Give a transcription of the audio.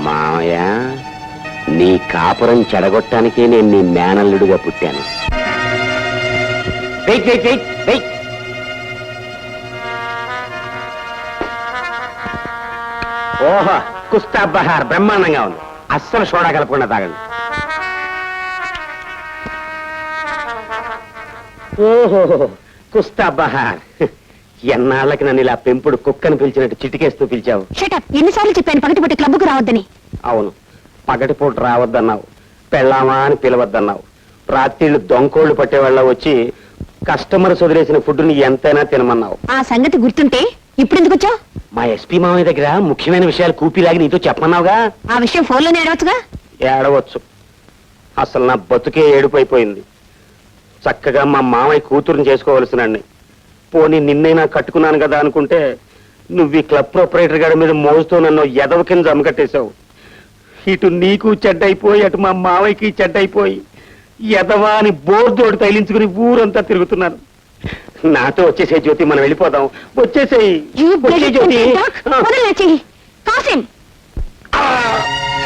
మామయ్య, నీ కాపురం చెడగొట్టానికే నేను నీ మేనల్లుడిగా పుట్టాను. Wait wait wait wait. ఓహో, కుస్తా బహార్ బ్రహ్మాండంగా ఉంది. అస్సలు సోడా కలపకుండా తాగండి. ఓహో, కుస్తా బహార్. ఎన్నాళ్ళకి నన్ను ఇలా పెంపుడు కుక్కను పిలిచినట్టు చిటికేస్తూ పిలిచావు. ఎన్నిసార్లు చెప్పాను పగటిపూట క్లబ్కు రావద్దని? అవును, పగటిపూట రావద్దన్నావు, పెళ్ళామా అని పిలవద్దన్నావు. రాత్రిళ్ళు దొంకోళ్లు పట్టేవాళ్ళ వచ్చి కస్టమర్స్ వదిలేసిన ఫుడ్ని ఎంతైనా తినమన్నావు. ఆ సంగతి గుర్తుంటే ఇప్పుడు ఎందుకు వచ్చావు? మా ఎస్పీ మామయ్య దగ్గర ముఖ్యమైన విషయాలు కూపిలాగి నీతో చెప్పమన్నావుగా. ఆ విషయం ఫోన్లోనే ఏడవచ్చుగా. ఏడవచ్చు. అసలు నా బతుకే ఏడుపైపోయింది. చక్కగా మా మామయ్య కూతురుని చేసుకోవలసినండి. పోనీ నిన్నైనా కట్టుకున్నాను కదా అనుకుంటే నువ్వు ఈ క్లబ్ ప్రొపరేటర్ గారి మీద మోజుతో నన్ను ఎదవ కింద జమకట్టేశావు. ఇటు నీకు చెడ్డైపోయి, అటు మా మావయ్యకి చెడ్డైపోయి ఎదవా అని బోర్దోడు తైలించుకుని ఊరంతా తిరుగుతున్నాను. నాతో వచ్చేసే జ్యోతి, మనం వెళ్ళిపోదాం. వచ్చేసేయి జ్యోతి. కాసిం